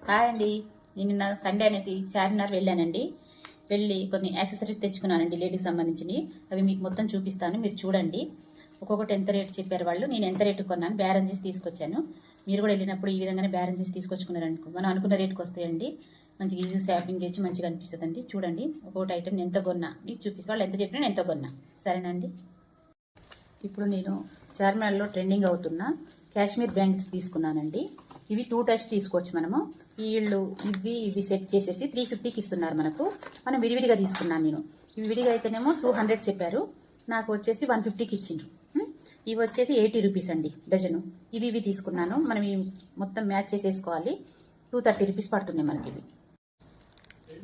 Hi అండి. నేను నిన్న సండే అనేసి చార్మినార్ వెళ్ళానండి. వెళ్ళి కొన్ని యాక్సెసరీస్ తెచ్చుకున్నానండి, లేడీస్ సంబంధించినవి. అవి మీకు మొత్తం చూపిస్తాను, మీరు చూడండి. ఒక్కొక్కటి ఎంత రేటు చెప్పారు వాళ్ళు, నేను ఎంత రేటు కొన్నాను బేరం చేసి తీసుకొచ్చాను. మీరు కూడా వెళ్ళినప్పుడు ఈ విధంగానే బేరం చేసి తీసుకొచ్చుకున్నారనుకో మనం అనుకున్న రేటుకి వస్తాయండి. మంచిగా ఈజీ షాపింగ్ చేసి మంచిగా అనిపిస్తుందండి. చూడండి ఒక్కొక్కటి ఐటమ్ ఎంత కొన్నా మీకు చూపిస్తాను. వాళ్ళు ఎంత చెప్పినా నేను ఎంత కొన్నా. సరేనండి. ఇప్పుడు నేను చార్మినార్లో ట్రెండింగ్ అవుతున్న కాశ్మీర్ బ్యాంగిల్స్ తీసుకున్నానండి. ఇవి 2 టైప్స్ తీసుకోవచ్చు మనము. వీళ్ళు ఇవి సెట్ చేసేసి 350కి ఇస్తున్నారు మనకు. మనం విడివిడిగా తీసుకున్నాను నేను. ఇవి విడిగా అయితేనేమో 200 చెప్పారు, నాకు వచ్చేసి 150కి ఇచ్చిండ్రు. ఇవి వచ్చేసి 80 రూపీస్ అండి డజను. ఇవి తీసుకున్నాను. మనం మొత్తం మ్యాచ్ చేసేసుకోవాలి. 230 రూపీస్ పడుతున్నాయి మనకి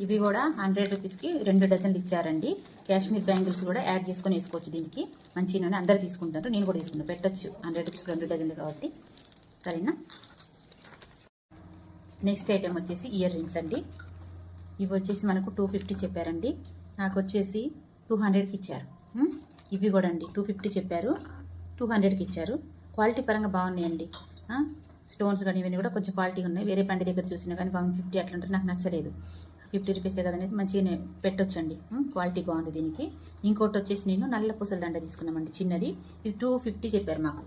ఇవి కూడా 100 రూపీస్కి 2 డజన్లు ఇచ్చారండి. కాశ్మీర్ బ్యాంగిల్స్ కూడా యాడ్ చేసుకొని వేసుకోవచ్చు దీనికి. మంచిగానే అందరు తీసుకుంటారు, నేను కూడా తీసుకుంటాను. పెట్టచ్చు 100 రూపీస్కి 2 డజన్లు కాబట్టి. సరేనా. నెక్స్ట్ ఐటెం వచ్చేసి ఇయర్ రింగ్స్ అండి. ఇవి వచ్చేసి మనకు 250 చెప్పారండి, నాకు వచ్చేసి 200కి ఇచ్చారు. ఇవి కూడా అండి 250 చెప్పారు, 200కి ఇచ్చారు. క్వాలిటీ పరంగా బాగున్నాయండి. స్టోన్స్ కానీ ఇవన్నీ కూడా కొంచెం క్వాలిటీ ఉన్నాయి. వేరే పండి దగ్గర చూసినా కానీ 150 అట్లా ఉంటుంది, నాకు నచ్చలేదు. 50 రూపీసే కదనేసి మంచిగానే పెట్టొచ్చండి. క్వాలిటీ బాగుంది దీనికి. ఇంకోటి వచ్చేసి నేను నల్ల పూసల దండ తీసుకున్నామండి, చిన్నది. ఇది 250 చెప్పారు మాకు.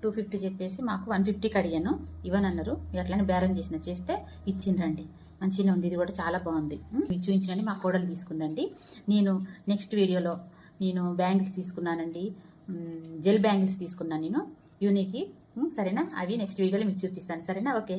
250 చెప్పేసి మాకు 150కి అడిగాను, ఇవ్వనన్నారు. అట్లనే బేరం చేస్తే ఇచ్చిండ్రండి. మంచిగా ఉంది, ఇది కూడా చాలా బాగుంది. మీకు చూపించినండి, మా కోడలు తీసుకుందండి. నేను నెక్స్ట్ వీడియోలో నేను బ్యాంగిల్స్ తీసుకున్నానండి, జెల్ బ్యాంగిల్స్ తీసుకున్నాను నేను యూనిక్కి. సరేనా, అవి నెక్స్ట్ వీడియోలో మీకు చూపిస్తాను. సరేనా, ఓకే.